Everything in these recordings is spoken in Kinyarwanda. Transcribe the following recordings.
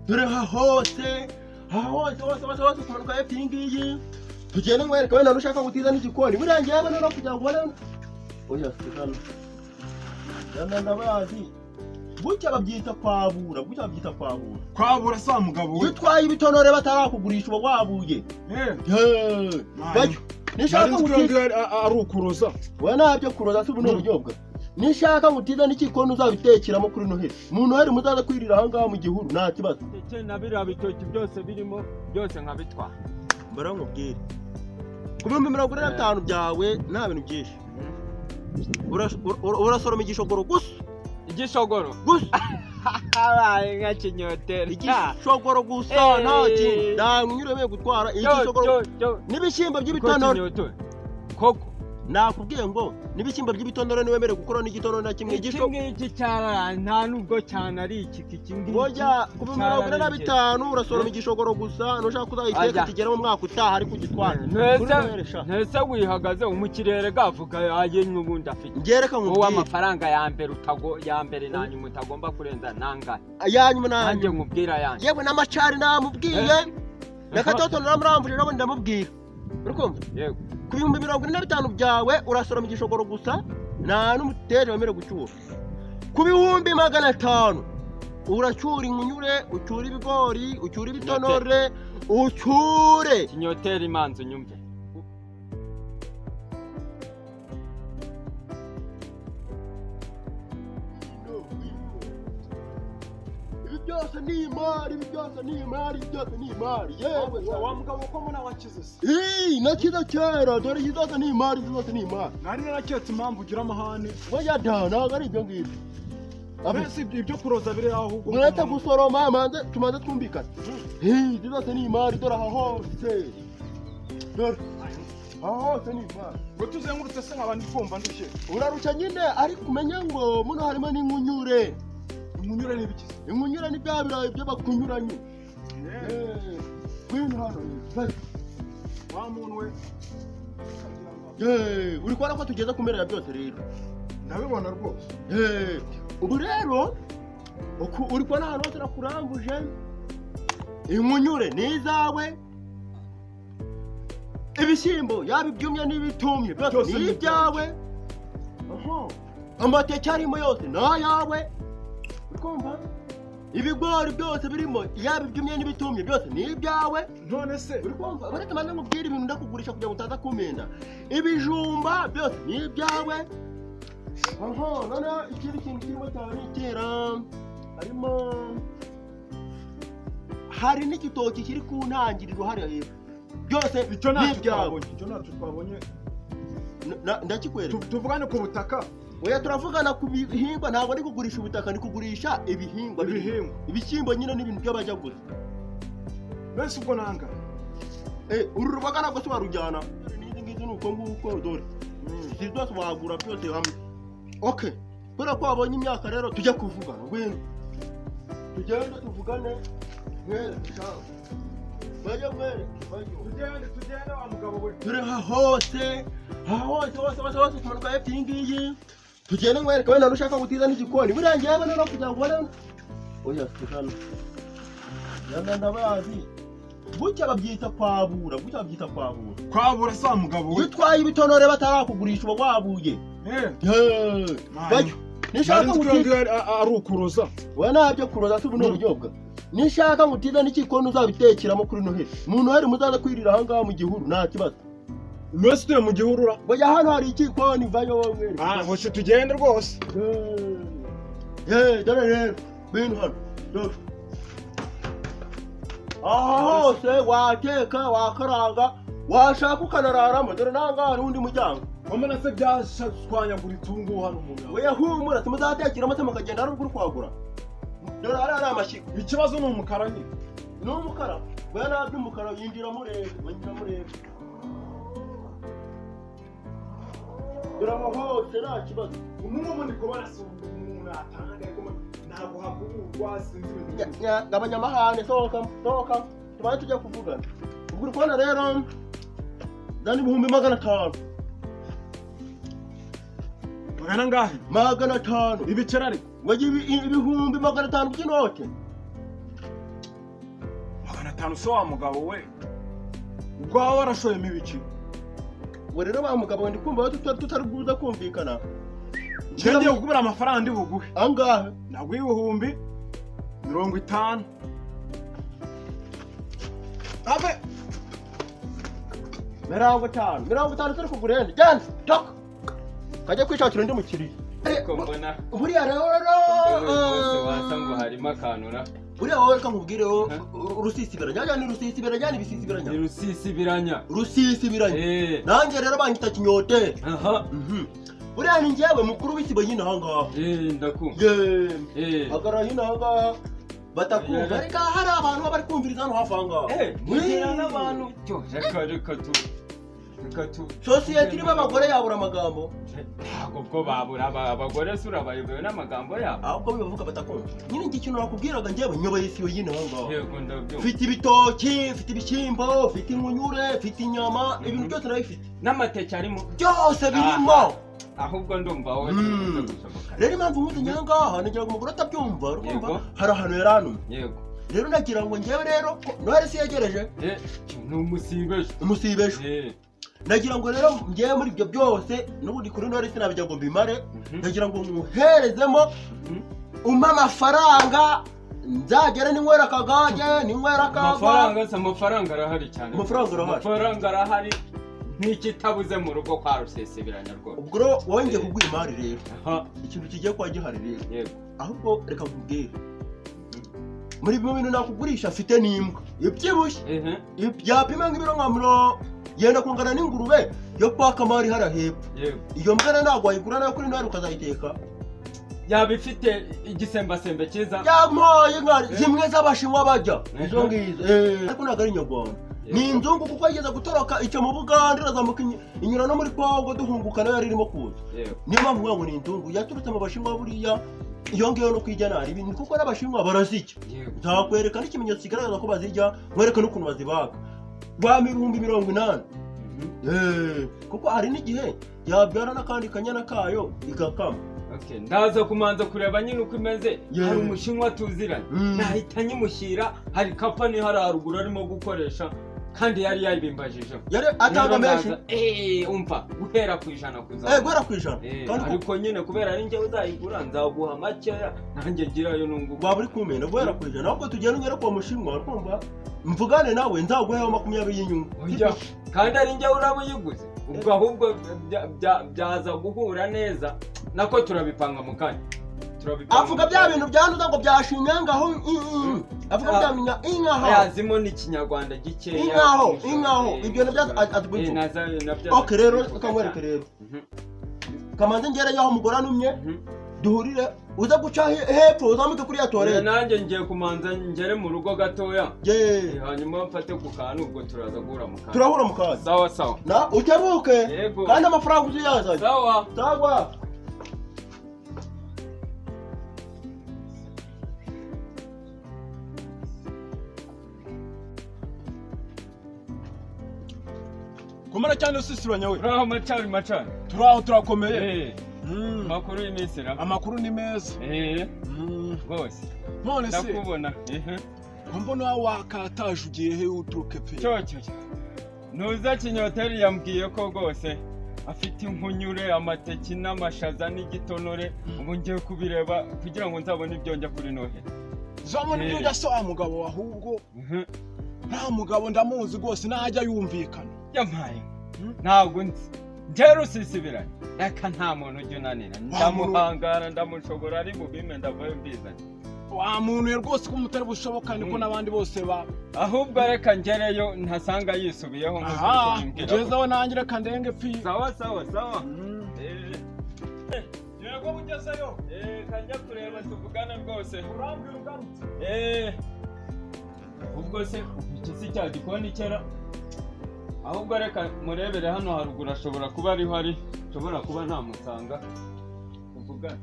dore hose kumanuka hepfo iyi ngiyi tugende nkwereka wenda nushaka gutiza n'igikoni burangiye abana no kugira ngo ubone oya sikana yana ndabazi bucya babyita kwabura sa mugabo we utwaye ibitonore batarakugurisha uba wabuye bajyo nishaka gutiza ari ukuroza we nabyo kuroza subu n'ubunyobwa nishaka gutiza n'igikoni uzabitekeramo kuri Noheli mu Noheli muzaza kwirira aha ngaha mu gihuru nta kibazo nabira bitoki byose birimo byose nkabitwa baramubwira ku 145 byawe nta bintu byinshi urasoroma igishogoro gusa abaye nka kinyotera igishogoro gusa nta nyuremeye gutwara igishogoro n'ibishyimbo by'ibitonore koko nakubwiye ngo n'ibishyimbo by'ibitonore niwemere gukora n'igitonore na kimwe igisho ngiki cyarara nta nubwo cyane ari iki ngiki oya ku 145 urasoroma igishogoro gusa nushaka kuzayiteka kigera mu mwaka utaha ari kugitwara ntese wihagaze umukirere gavuga aye n'ubundi afite ngereka nkubwiye wowe amafaranga ya mbere nanyuma utagomba kurenza nanga yanyuma nanjye nkubwira yanjye yewe n'amacari namubwiye nakatoto naramurambuje nabo ndamubwira urukumva yego ku 145 byawe urasoroma igishogoro gusa nta n'umuteje wemere gucyura ku 500 uracyura inkunyure ucyura ibigori ucyura ibitonore ucyure kinyotera imanzu nyumve byose ni imari yewe wa mugabo ko muna wakize nakiza kera dore izose ni imari nari naraketse impamvu ugira amahane oya ntabwo ari ibyo ngibyo abese ibyo kuroza bire ahubwo uretse gusoroma tumaze twumvikana izose ni imari dore aha hose dore aha hose ni imari ngo tuzengurutse se nk'abandi kumva ndushye uraruca nyine ariko umenya ngo muno harimo n'inkunyure inkunyure n'ibiki inkunyure ni bya birayi byo bakunyuranye kwino hano wa muntu we uri kubona ko tugeze ku mpera ya byose rero ndabibona rwose ubu rero uri kubona ahantu hose nakuranguje inkunyure ni izawe ibishyimbo yaba ibyumye n'ibitumye byose ni ibyawe amateke arimo yose ni ayawe ukumva ibigori byose birimo yaba ibyumye n'ibitumye byose ni ibyawe none se uri kumva uretse maze nkubwira ibintu ndakugurisha kugira ngo utaza kumenda ibijumba byose ni ibyawe none ikindi kintu kirimo cyane kera harimo hari n'igitoki kiri ku ntangiriro hariya hepfo byose ni ibyawe icyo ntacyo twabonye ndakikwereka tuvugane ku butaka oya turavugana ku bihingwa ntabwo ari kugurisha ubutaka ni kugurisha ibihingwa ibishyimbo nyine n'ibintu by'abajya gusa bese ubwo nanga uru rubaga ntabwo se warujyana n'izi ngizi ni uko nguko dore izi zose wagura byose hamwe kubera ko wabonye imyaka rero tujya kuvugana ngwino tugende tuvugane tugende wa mugabo we dore hose kumanuka hepfo iyi ngiyi tugende nkwereka wenda nushaka gutiza n'igikoni burangiye abana no kugira ngo ubone oya sikana yana ndabazi bucya babyita kwabura sa mugabo we utwaye ibitonore batarakugurisha uba wabuye bajyo nishaka gutiza ari ukuroza we nabyo kuroza subu n'ubunyobwa nishaka gutiza n'igikoni uzabitekeramo kuri Noheli mu Noheli muzaza kwirira aha ngaha mu gihuru nta kibazo mwese tuye mu gihurura boya hano hari igikoni vayo wowe bose tugende rwose dore rero bino hano dore aha hose wateka wakaranga washaka ukanararamo dore nangaha n'undi muryango wamana se byashwanyagura itungo hano umuntu we yahumura muzatekeramo se mukagenda ari ubwo kwagura dore ari amashyiga ikibazo ni umukara nyine ni umukara we nabyo umukara yinjira murebe dore hose nta kibazo umuntu ndi kubona se umuntu atanga ariko ntabwo hakurwa sinzi ibintu abanyamahane sohoka tubaye tujya kuvugana ubwo uri kubona rero zana 500 magana ngahe 500 ibicera ariko wagiye 500 by'inote 500 se wa mugabo we ubwo waba warashoyemo ibiki we rero ba mugabo ndi kumva tutari bwiza kumvikana ngiye kugura amafaranga ndi buguhe angahe nagwe 50 abe 50 turi kugurende jana tok kajya kwishakira ndi mukiriya ariko mbona buriya rero wasa ngo harimo akanura buriya wowe kamubwireho rusisibiranya ni rusisibiranya ni bisisibiranya ni rusisibiranya nanjye rero banyita kinyote aha buriya ni njyewe mukuru w'isibo nyine ahangaha ndakumva agara nyine ahangaha batakumva ariko hari abantu bari kumviriza hano hafi ahangaha mugira n'abantu reka tu sosiyete irimo abagore yabura amagambo ntabwo bwo babura abagore se urabayobewe n'amagambo yabo ahubwo bibavuga batakumva nyine njye ikintu nakubwiraga njyewe nyoboye isibo nyine ahangaha yego ndabyumva mfite ibitoki mfite ibishyimbo mfite inkonyure mfite inyama ibintu byose nabifite n'amateke arimo byose birimo ahubwo ndumva wowe rero impamvu nk'utu nyangaha nagira ngo umugore atabyumva urumva hari ahantu yarantumye yego rero nagira ngo njyewe rero noheli si yegereje ni umusibejo nagira ngo rero njyewe muri ibyo byose n'ubundi kuri noheli sinabijya ngo mbimare nagira ngo muherezemo umpe amafaranga nzagere ninywera akagage ninywera akagwa amafaranga arahari cyane amafaranga arahari n'ikitabuze mu rugo kwa rusesibiranya rwose ubwo rero wongeye kuguha imari rero ikintu kigiye kuba gihari rero ahubwo reka nkubwire muri bimwe bintu nakugurisha afite n'imbwa ibyibushye byapima nk'ibiro nka 100 yenda kungana n'ingurube yo kwa Kamari hara hepfo iyo mbwa ntabwo wayigura nayo kuri Noheli ukazayiteka yaba ifite igisembasembe cyiza yamoye nka zimwe z'abashinwa bajya izo ngizo ariko ntabwo ari Nyarwanda ni inzungu kuko yigeze gutoroka icyo mu Buganda irazamuka inyura no muri Kongo duhunguka nayo yari irimo kuza niyo mpamvu ngo ni inzungu yaturutse mu bashinwa buriya iyo ngiyo no kwijyana ibintu kuko n'abashinwa barazijya ntakwereka n'ikimenyetso kigaragaza ko bazijya mwereke n'ukuntu bazibaga wa 80 kuko hari n'igihe yabyara n'akandi kanyana kayo igakama ndaza kumanza kureba nyine uko imeze hari umushinwa tuziranye nahita nyimushyira hari kapani hari haruguru arimo gukoresha kandi yari yabimbajije yari atanga menshi umva guhera ku ijana kuzaba guhera ku ijana ariko nyine kubera ari njye uzayigura nzaguha makeya nanjye ngirayo nungu waba uri kumena guhera ku ijana ahubwo tugenda ungera kwa mushinwa urumva mvugane nawe nzaguheho 20 y'inyungu kandi ari njye uraba uyiguze ubwo ahubwo byaza guhura neza nako turabipanga mu kanya avuga bya bintu byanduza ngo byashinyangaho avuga byamenya inkaho yazimo n'ikinyarwanda gikeya inkaho ibyo nabyo rero ukamwereka rero kamanze ngereyo aho umugore anumye duhurire uza guca hepfo uzamuke kuri ya toilette nanjye ngiye kumanza ngere mu rugo gatoya hanyuma mfate ku kantu ubwo turaza guhura mu kantu turahura mu kantu sawa na utebuke kandi amafaranga uziyazanye sawa komera cyane usisiranya we uraho macari turaho turakomeye makuru y'iminsi amakuru ni meza rwose none se ndakubona ko mbona wakataje ugiye he uturuke pe cyo nuza kinyoteri yambwiye ko rwose afite inkunyure amateki n'amashaza n'igitonore ubu ngiye kubireba kugira ngo nzabone ibyo njya kuri Noheli zamone ibyo njya wa mugabo ahubwo nta mugabo ndamuzi rwose najya yumvikana yampaye ntabwo nzi njye rusisibiranye reka nta muntu ujya unanira ndamuhangara ndamushobora ari bubime ndavayo mbizanye wa muntu rwose ko mutari bushoboka niko n'abandi bose ba ahubwo reka ngereyo ntasanga yisubiyeho ngezeho nanjye reka ndenge pfi sawa yego bugezeyo kajya kureba tuvugane rwose urambwira ugarutse ubwo se iki cya gikoni kera ahubwo reka murebere hano haruguru ashobora kuba ariho ari ashobora kuba ntamusanga tuvugane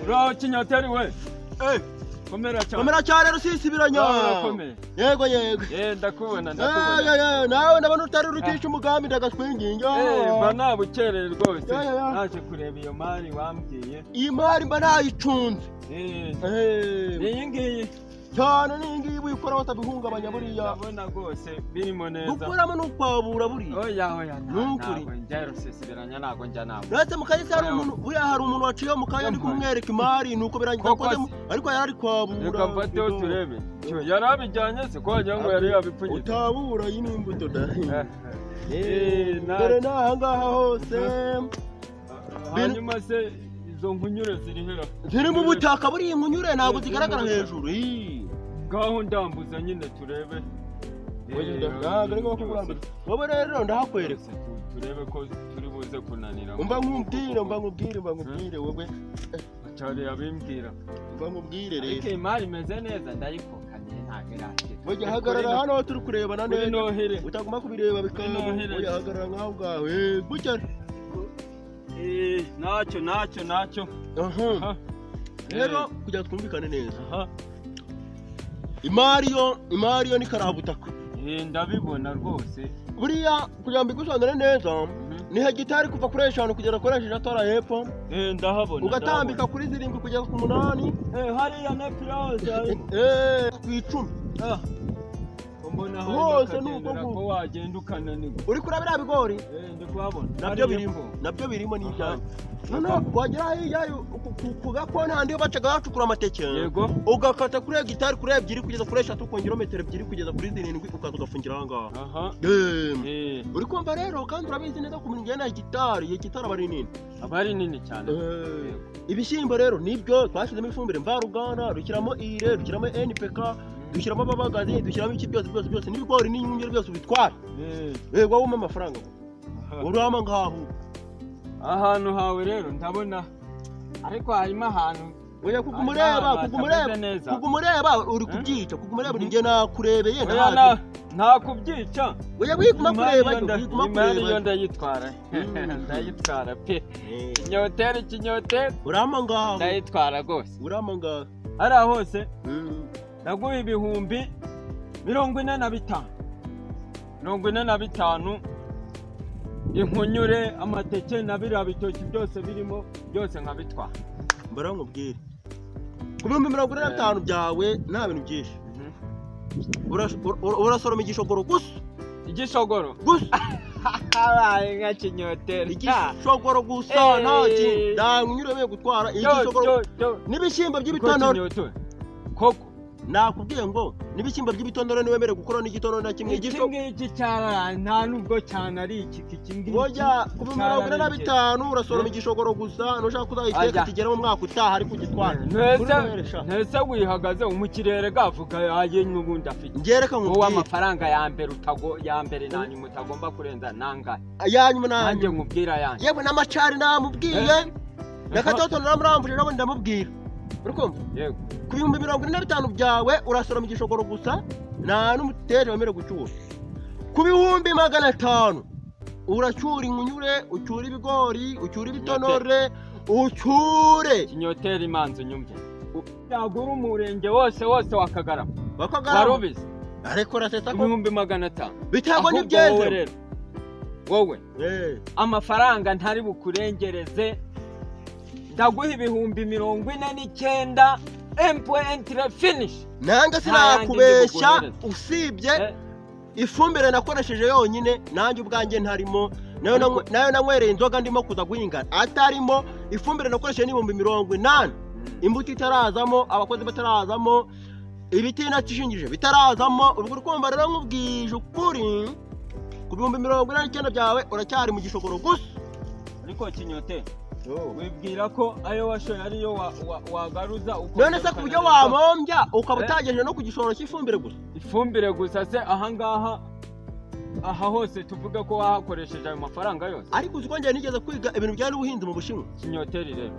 uraho kinyoteri we komera cyane. Komera cyane rusisibiranya. Urakomeye. Yego yego. Ndakubona. Nawe ndabona utari rutisha umugambi ndagaswinginga. Mba nabukereye rwose. Naje kureba iyo mari wambwiye. Iyi mari mba nayicunze. Iyi ngiyi. Cyane n'ingiyi bikora batabihungabanya buriya. Ndabona rwose birimo neza. Gukuramo n'ukwabura buriya. Oya. Nukuri. Njya rusisibiranya nago njya nawe. Uretse mukayisa hari umuntu buriya hari umuntu waciye mu kanya ari kumwereka imari nuko birangiza koze ariko yari kwabura. Reka mfateho turebe. Yari abijyanye se ko wagira ngo yari yabipfunyitse. Utabura iyi ni imbuto da. Dore n'ahangaha hose. Hanyuma se izo nkunyure ziri hera. Ziri mu butaka buriya inkunyure ntabwo zigaragara hejuru. Ngaho ndambuza nyine turebe. Wowe rero ndahakwereka. Turebe ko turi buze kunanira. Umva nkubwire wowe. Cyari yabimbwira. Umva nkubwire rero. Ariko imari imeze neza ndayipfukanye ntabwo irashye. Wajya hagarara hano turi kurebana neza. Nohere. Utaguma kubireba bikanga. Wajya hagarara ngaho gawe. Gutya. Nacyo. Rero kujya twumvikane neza. Imari yo ni karabutaka. Ndabibona rwose. Buriya kugira ngo igusobanure neza ni hegitari kuva kuri 5 kugera kuri 6 hepfo. Ndahabona. Ugatambika kuri 7 kugera ku 8. Hariya nepiroze. Ku 10. Mbona hose nuko ko wagenda ukananirwa. Uri kurabira bigori? Ndi kuhabona. Nabyo birimo n'ibyayo. None wagera hirya kugakona handi bacaga bacukura amateke. Yego. Ugakata kuri hegitari kuri 2 kugeza kuri 3 ku kilometero 2 kugeza kuri 7 ukaza ugafungira ahangaha. Uri kumva rero kandi urabizi neza ku mingi ya hegitari abari nini. Abari nini cyane. Ibishyimbo rero nibyo twashizemo ifumbire mvaruganda dushyiramo ire dushyiramo NPK dushyiramo ababagazi dushyiramo iki byose n'ibigori n'inyungere byose bitwara. Yego wumva amafaranga. Urama ngaho. Ahantu hawe rero ndabona ariko harimo ahantu oya kugumureba uri kubyica kugumureba ninge nakurebeye nta kubyica oya wiguma kureba iyo ndayitwara pe kinyoteri urama ngaho ndayitwara rwose urama ngaho ari hose naguha ibihumbi 45 inkunyure amateke na biriya bitoki byose birimo byose nkabitwara. Mbara nkubwire ku bihumbi 45 byawe nta bintu byinshi. Urasoroma igishogoro gusa. Igishogoro gusa. Abaye nka kinyoteri. Igishogoro gusa nta nkunyure be gutwara igishogoro n'ibishyimbo by'ibitondo. Koko nakubwiye ngo nibishyimbo by'ibitondoro niwemere gukora n'igitondo na kimwe iki cyara nta nubwo cyane ari iki ngiki. Oya ku 45 urasoroma igishogoro gusa nushaka kuzayiteka kigera mu mwaka utaha ari kugitwara. Ntese wihagaze umukirere gavuga yaye n'ubundi afite. Ngereka nkubwiye wowe amafaranga ya mbere nanyu mutagomba kurenza nanga. Yanyu nanjye nkubwira yanyu. Yewe n'amacari namubwiye. Nakatoto naramurambuje nabo ndamubwira. Urukumva? Yego. Ku bihumbi 45 byawe urasoroma igishogoro gusa nta n'umuteje wemere gucyura. Ku bihumbi 500 uracyura inkunyure, ucyura ibigori, ucyura ibitonore, ucyure kinyoteri imanzu nyumve. Yagura umurenge wose wakagarama. Warubize. Ariko rasetsa ko 500. Bitago nibyeze. Wowe. Amafaranga ntari bukurengereze. Ndaguha ibihumbi 49 end finish. Nange sinakubeshya usibye ifumbire nakoresheje yonyine nanjye ubwanjye ntarimo nayo nanywereye inzoga ndimo kuza guhingana atarimo ifumbire nakoresheje n'ibihumbi 80 imbuto itarazamo abakozi batarazamo ibiti nacishingije bitarazamo ubwo urukumva rero nkubwije ukuri ku bihumbi 49 byawe uracyari mu gishogoro gusa. Ariko kinyote wibwira ko ayo washoye ariyo wagaruza uko none se kubyo wamombya ukaba utagejeje no kugishoro cy'ifumbire gusa. Ifumbire gusa se ahangaha aha hose tuvuga ko wahakoresheje ayo mafaranga yose. Ariko uzikongera nigeze kwiga ibintu bijyanye n'ubuhinzi mu Bushinwa. Kinyoteri rero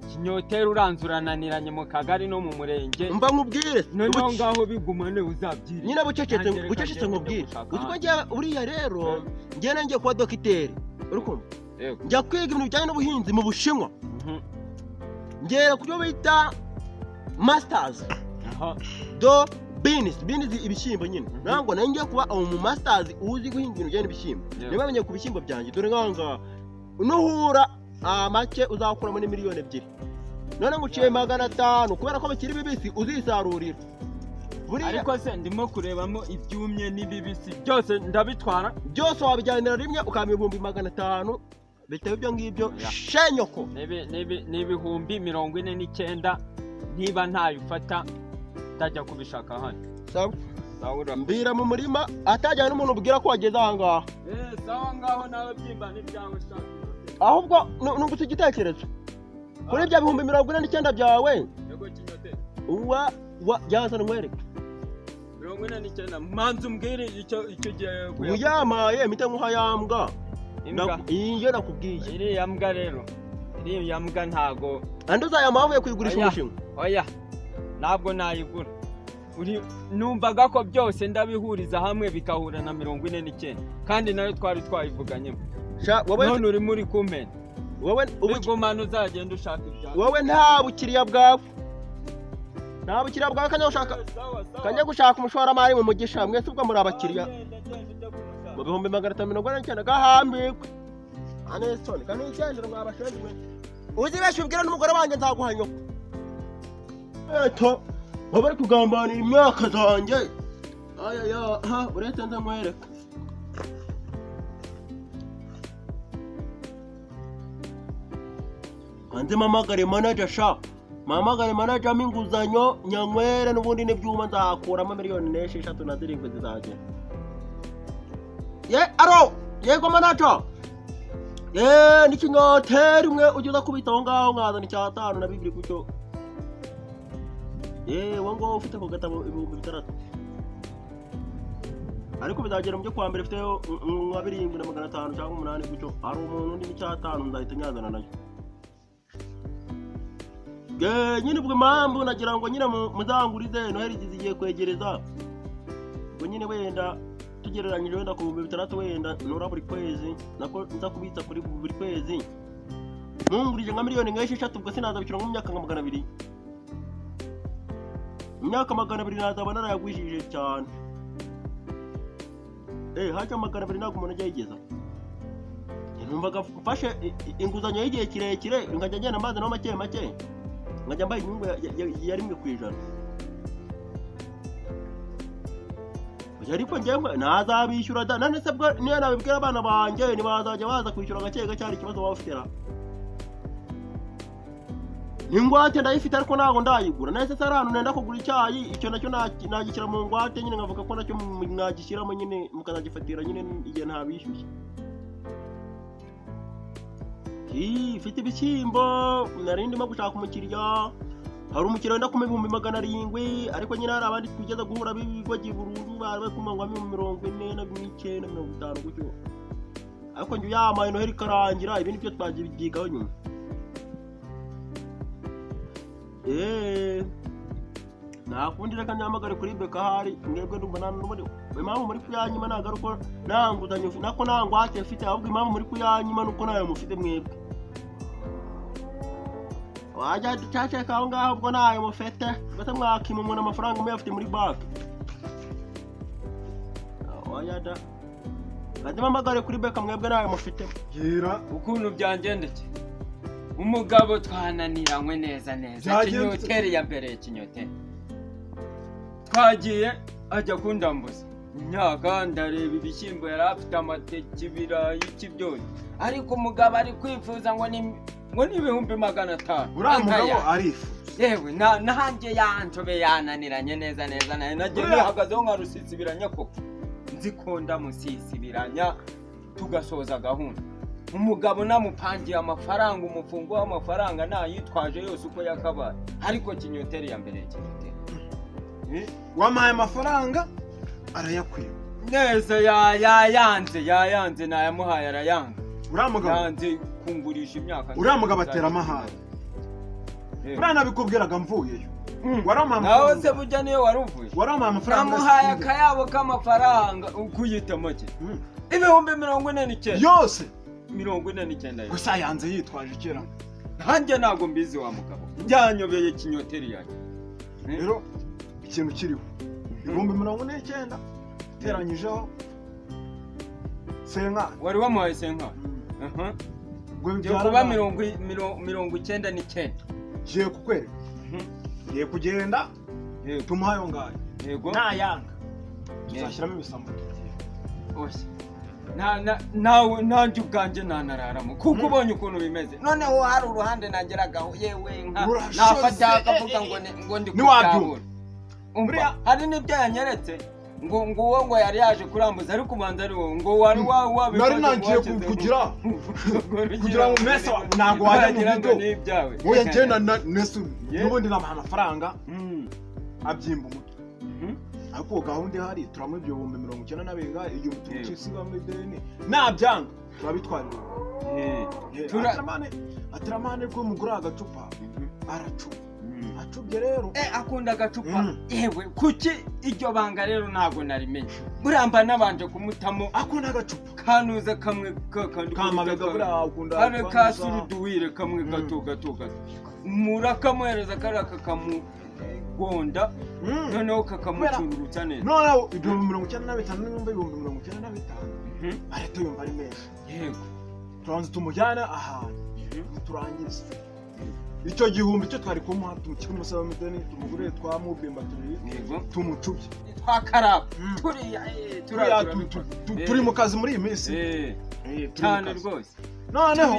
kinyoteri uranzurananiranye mu kagari no mu murenge. Mba nkubwire none ngaho bigumane uzabyire nyine bucecetse nkubwire uzikongera uriya rero ngene ngiye kuba dokiteri urukumva njya kwiga ibintu bijyanye n'ubuhinzi mu Bushinwa. Ngera kubyo bita masters do beans ibishyimbo nyine nango nanjye kuba mu masters uzi guhinga ibintu byane ibishyimbo niba bamenye ku bishyimbo byanjye dore nganga unuhura make uzakuramo ni miliyoni 2 none nguciye 500 kubera ko bakiri bibisi uzisarurira ariko se ndimo kurebamo ibyumye n'ibibisi byose ndabitwara byose wabijyanira rimwe ukampa 500 bitewe ibyo ngibyo shenyoko n'ibihumbi 49 niba ntayufata tajya kubishaka hano sawa mbira mu murima atajyana n'umuntu ubwira ko wageze aha ngaha sawa ngaho nawe byimba n'ibyawe shaka ahubwo nungutse igitekerezo kuri bya bihumbi 49 byawe yego kinyote jyaza nkwereke 49 manzi umbwire icyo giye uyamaye mite nkuhayambwa iyo nakubwiye iriya mbwa rero iriya mbwa ntago andi uzayamavuye kuyigurisha umushinga oya ntabwo nayigura numvaga ko byose ndabihuriza hamwe bikahura na 49 kandi nayo twari twayivuganyemo none uri muri kumpena wowe ubigumana uzagenda ushaka ibyawe wowe nta bukiriya bwawe kanya gushaka umushoramari mu mugisha mwese ubwo muri abakiriya mu bihumbi 549 gahambikwe anesoni kandi icyendero mwabashejwe uzibeshe ubwira n'umugore wanjye nzaguha nyoko eto bari kugambanira imyaka zanjye aya uretse nza nkwereka kanze mamagare manager sha mamagare manager minguzanyo nyanywere n'ubundi n'ibyuma nzakuramo miliyoni 6 na 7 zizaje aro yego manager n'ikinyoteri umwe ugeza kubitaho ngaho nkazana 5 na 2 gutyo wango ufite ko gatabo 6,000 ariko bizagera mu byo kwa mbere ufite 2,500 cyangwa 8 gutyo ari umuntu undi 5 nzahita nyazana nayo nyine ubwo impamvu nagira ngo nyine muzangurize noheri zigiye kwegereza ubwo nyine wenda tugereranyije wenda ku 6,000 wenda nura buri kwezi nako nza kubitsa kuri buri kwezi mungurije nka miliyoni 6 ubwo sinaza biciro mu myaka 200 imyaka 200 nazaba narayagwishije cyane haje 200 ntabwo umuntu ajya yigeza numvaga mfashe inguzanyo y'igihe kirekire nkajya ngenda amazi no make nkajya mbaye inyungu ya 1%. ariko njyewe nazabishyura none se bwo niyo nabibwira abana banjye nibazajya baza kwishyura gake cyari ikibazo bafitera ingwate ndayifite ariko ntago ndayigura nese sarano nenda kugura icyayi icyo nacyo nagishyira mu ngwate nyine ngavuga ko nacyo mwagishyiramo nyine mukazagifatira nyine igihe ntabishyushye ifite ibishyimbo narindimo gushaka umukiriya hari umukiriya wenda kuma 700 ariko nyine hari abandi tugeze guhura bibigwagiye burundu barabe kumangwa 49 50 gutyo ariko njye yamaye noheri karangira ibindi byo twagibigaho nyuma nakundi reka nyamagare kuri beka hari mwebwe ndumva n'ubundi impamvu muri kuyanyima nagaruko nanguzanyo nako nangwate mfite ahubwo impamvu muri kuyanyima nuko nayo mufite mwebwe wajya ducaceka aho ngaho ubwo nayo mufite bata mwakima umuntu amafaranga muyafite muri banki wajya nyamagare kuri beka mwebwe nayo mufite gira ukuntu byangendeke umugabo twananiranywe neza kinyoteri ya mbere kinyoteri twagiye ajya kundambuza imyaka ndareba ibishyimbo yari afite amateke ibirayi cy'ibyoni ariko umugabo ari kwifuza ngo ni ibihumbi 500 uriya mugabo arifuza yewe nahanjye yancobe yananiranye neza nagiye nihagazeho nka rusisibiranya koko nzikunda musisibiranya tugasoza gahunda umugabo namupangiye amafaranga umufungo w'amafaranga nayitwaje yose uko yakabaye ariko kinyoteri ya mbere kinyoteri wamaye amafaranga arayakwiba neza yayanze nayamuhaye arayanga uriya mugabo yanze kungurisha imyaka uriya mugabo atera amahane uriya nabikubwiraga mvuyeyo waramuhaye nawe se bujya niyo waruvuye waramuhaye amafaranga namuhaye akayabo k'amafaranga ukuyita make ibihumbi 49 yose 49 gusa yanze yitwaje kera nanjye ntago mbizi wa mugabo byanyobeye kinyoteri yanjye rero ikintu kiriho 19,000 teranyijeho senka wari wamuhaye senka kuba 99 ngiye kukwereka ngiye kugenda tumuhayo ngayo yego nayanga tuzashyiramo ibisambo nawe nanjye ubwanjye nanararamo kuko ubonye ukuntu bimeze noneho hari uruhande nageragaho yewe nafata akavuga ngo ndi kutabura hari n'ibyo yanyeretse ngo uwo ngo yari yaje kurambuza ariko ubanza ari wowe ngo wari wabikoze nari nangiye kugira ngo mese ntabwo wajya mu n'ibyawe wowe ngenda nesu n'ubundi nabaha amafaranga abyimba umutwe ariko gahunda ihari turamwe ibyo 90 igihe tukisigwa muri deni nabyanga turabitwarira aturamane ko mugura agacupa aracupa acubye rero akunda agacupa yewe kuki iryo banga rero ntago narimenye buramba nabanje kumutamo akunda agacupa kanuza kamwe kamagaga bura akunda kane kasuruduwire kamwe gato murakamwereza karaka kamugonda noneho kakamucururutsa neza noneho 95 n'ibihumbi 95 ariko yumva ari menshi yego turanze tumujyana ahantu turangiza icyo gihumbi cyo twari kumuha tumukira umusaba w'imideni tumugurire twamubimba yego tumucubye twakaraba turi mu kazi muri iyi minsi cyane rwose noneho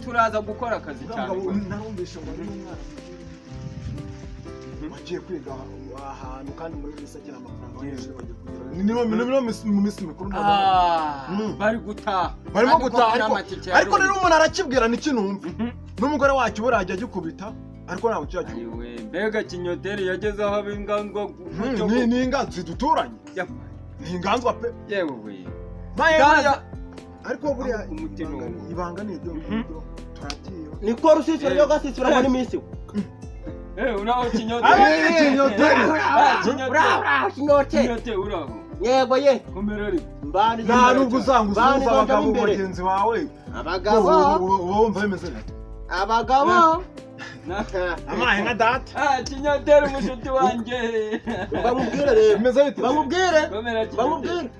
turaza gukora akazi cyane narumvishe ngo ari umwana wagiye kwiga ahantu kandi muri gisagera amafaranga abanyeshuri bagiye kugira ni mu minsi mikuru barimo gutaha ariko rero umuntu arakibwira n'ikinumva n'umugore wacyo burajya agikubita ariko ntabwo cyacyo mbega kinyoteri yageze aho ab'inganzwa ni inganzwa duturanye ni inganzwa pe yewe we ariko buriya ibanga ni ibyo turatiye ni ko rusisira yo gasisira muri minsi uraho kinyoteri uraho yego ye komerari nta nubwo uzanguza abagabo bagenzi bawe abagabo wumva bimeze abagabo amahe nka data kinyoteri umushuti wanjye bamubwire rero bimeze bite bamubwire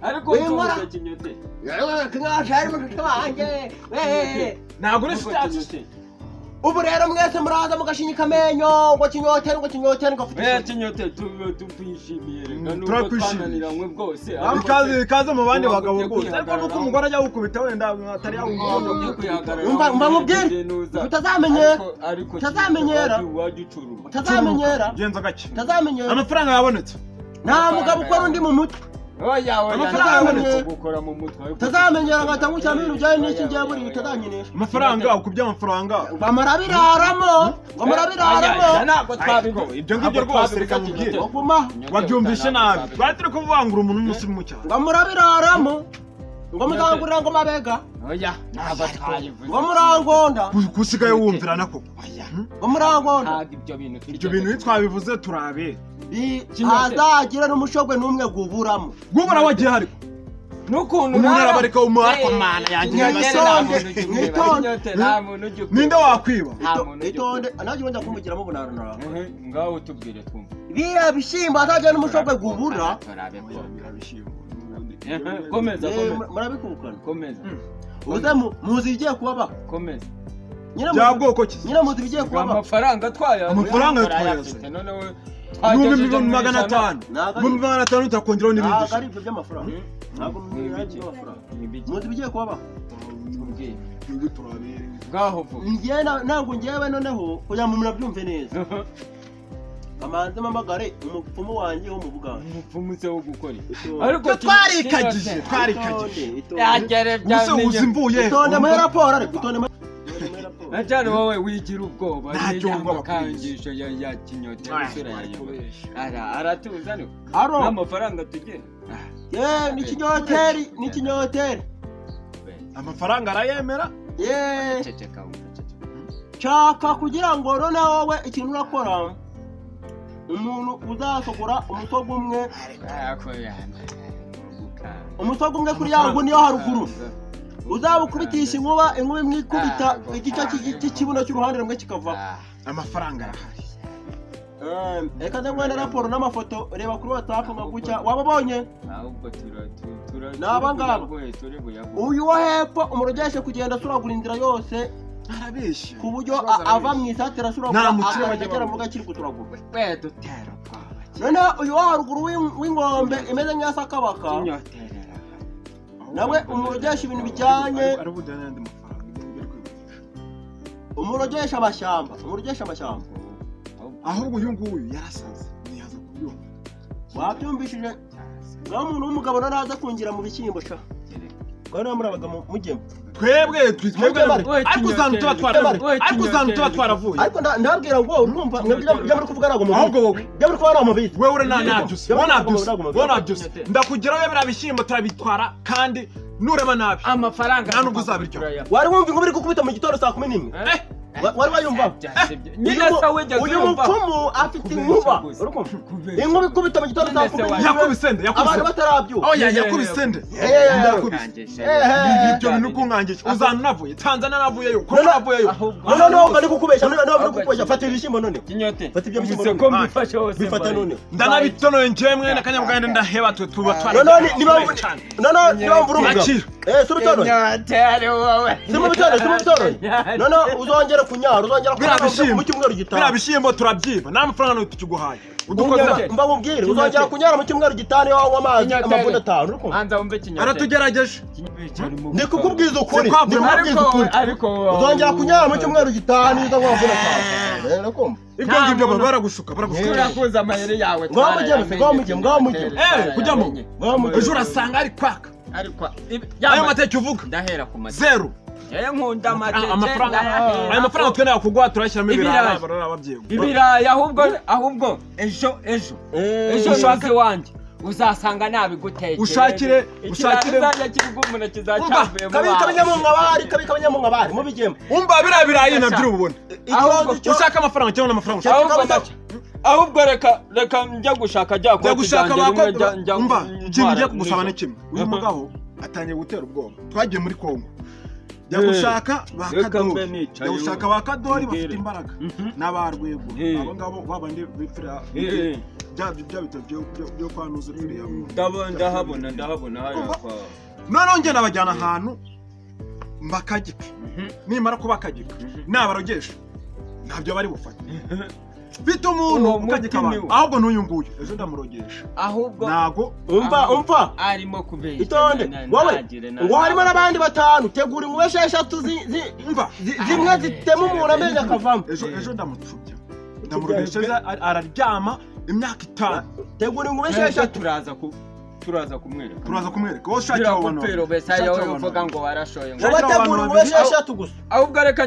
ariko utumva kinyoteri kinyoteri umushuti wanjye ntabwo uri sitati ubu rero mwese muraza mugashinyika amenyo ngo kinyoteri ngo afite kinyoteri tuyishimiye reka nuko twananiranywe bwose kaze mu bandi bagabo rwose ariko nuko umugore ajya gukubita wenda atari umva mubwire utazamenyera genza gake utazamenyera amafaranga yabonetse nta mugabo ukora undi mu mutwe amafaranga gukora mu mutwe utazamenyera ngo atangwe cyane ibintu byawe n'iki ngiye buri utazanyinisha amafaranga ukubye amafaranga bamurabiraramo ntabwo twabivuga ibyo ngibyo rwose reka mubwire wabyumvishe nabi twari turi kuvangura umuntu n'umusirimu cyane bamurabiraramo ngo muzangurira ngo mabega ntabwo twabivuze ngo murangonda kusigaye wumvirana koko ngo murangonda ibyo bintu twabivuze turabe hazagira n'umushogwe n'umwe guburamo gubura wagiye hariko n'ukuntu umuntu arabareka umuhako mana yanjye ninde wakwiba itonde anaje wenda kumugiramo bunarana ngaho tubwire twumva biriya bishimba hazagira n'umushogwe gubura komeza murabikukana komeza uze muzi igiye kuba komeza bya bwoko ki nyine muzi igiye kuba amafaranga twayaze noneho Ibihumbi 500 utakongeraho n'ibindi ntabwo ari ibyo by'amafaranga ntabwo ari iby'amafaranga muzi bigiye kuba ngaho ntabwo ngewe noneho kugira ngo murabyumve neza amanze mamagare umupfumu wanjye wo mu Buganda umupfumu se wo gukora ariko twarikagije gusa uzimbuye itonde muri raporo ariko itonde Najana wowe wigira ubwoba kangisho ya kinyoteri isura ya aratuzane n'amafaranga tugena ni kinyoteri amafaranga arayemera chaka kugira ngo none wowe ikintu urakora umuntu uzasogora umusogo umwe kuri yangu niyo haruguru uzabukubitisha inkuba imwikubita igice cy'ikibuno cy'uruhande rumwe kikava amafaranga arahari reka nze ngwene raporo n'amafoto reba kuri WhatsApp magucya wababonye ahubwo Ni aba ngaba. uyu wo hepfo umurogeshe kugenda asuragura inzira yose arabeshya ku buryo Ikibazo ava arabeshya. mu isatira Nta asuragura mukire bajya akagera babona. mu gakiri kuturagura we dutera twaba noneho uyu wo haruguru w'ingombe imeze nk'iyasakabaka kinyoterera nawe umurogesha ibintu bijyanye arabudana n'andi mafaranga ibintu biri kwigurisha umurogesha amashyamba ahubwo uyu nguyu yarasaze ntiyaza kubyumva wabyumvishije nawe umuntu w'umugabo naraza kungira mu bishyimbo sha kandi murabaga mugemo twebwe ariko uzana tuba twaravuye ariko ndabwira ngo urumva mwebwe muri kuvuga ntabwo mubizi ahubwo wowe muri kuvuga ntabwo mubizi wewe uri nabyuse ndakugeraho biriya bishyimbo turabitwara kandi nureba nabi amafaranga nta nubwo uzabirya wari wumva inkuru iri gukubita mu gitondo saa 11 wari wayumva uyu mupfumu afite inkuba inkuba ikubita mu gitondo saa 11 yakubisende abantu batarabyuka yakubisende ibyo bintu kunkangisha uzana unavuye Tanzania navuyeyo ko navuyeyo noneho bari kukubeshya noneho bari kukubeshya fata ibishyimbo none kinyote fata ibyo bishyimbo ko mbifashe hose bifata none ndanabitonoye njemwe nakanyabuganda ndaheba tuba noneho niba mvura umugabo si ubitonoye kinyote wowe si mu bitonoye noneho uzongera kunyara mu cyumweru gitaha biriya bishyimbo turabyiba nta mafaranga nawe tukiguhaye mba mubwire uzongera kunyara mu cyumweru gitaha niyo wanywa amazi amavuta 5 hanza wumve kinyote aratugerageje ndi kukubwiza ukuri ariko uzongera kunyara mu cyumweru gitaha niyo wanywa amavuta 5 rero kumva ibyo ngibyo baragushuka urakuza amayeri yawe ngwamujye kujyamo ejo urasanga ari kwaka ariko ayo mateke uvuga ndahera ku mateke zero nkunda amateke ayo mafaranga twenera kuguha turashyiramo ibirayi ahubwo ejo nshaka wanjye uzasanga nabigutekeye ushakire uzajya kirigumuna kizacyavuyemo kabika abanyamungabari mubigemo umva biriya birayi nabyo ubona ushaka amafaranga cyangwa n'amafaranga ahubwo reka njya gushaka njya gushaka umva ikintu ngiye kugusaba ni kimwe uyu mugabo atangiye gutera ubwoba twagiye muri Kongo jya gushaka ba Kadori bafite imbaraga n'abarwego abo ngabo babandi bipfira bya bitabo byo kwanuza turiya ndahabona hariya kwa noneho njye nabajyana ahantu mbakagika nimara kubakagika nabarogesha ntabyo bari bufate bita umuntu ukagika abantu ahubwo n'uyu nguyu ejo ndamurogesha ahubwo nago umva arimo kubeshya itonde wowe ngo harimo n'abandi 5 tegura ingwe 6 zimwe zitema umuntu amenye akavamo ejo ndamucubya ndamurogesha araryama imyaka 5 tegura ingwe 6 turaza kumwereka wowe ushakira abantu pero besa yawe uvuga ngo warashoye ngo bategura ingwe 6 gusa ahubwo reka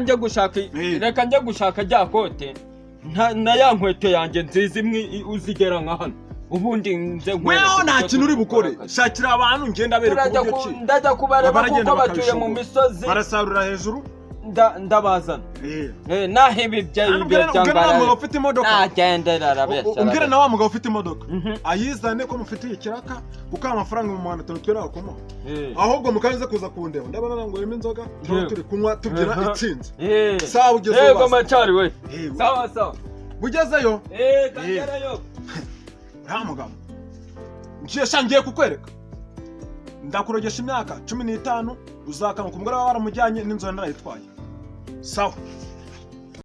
njye gushaka rya kote na ya nkweto yanjye nziza imwe uzigera nka hano ubundi nze weho nta kintu uri bukore shakira abantu ngenda bereka uburyo ki ndajya kubareba kuko batuye mu misozi barasarura hejuru ndabazana naho ibi byangara ufite imodoka nagendera arabeshya umbwire na wa mugabo ufite imodoka ayizane ko mufitiye ikiraka kuko amafaranga mu Rwanda twera kumuha ahubwo mukanze kuza kundeba ndabona ngo yeme inzoga turi kunywa tubyina itsinze sawa ugezeyo yego macari we sawa bugezeyo kagerayo nta mugabo ngiye shangiye kukwereka ndakurogesha imyaka 15 uzakanga kumugara baramujyanye n'inzora narayitwaye sawa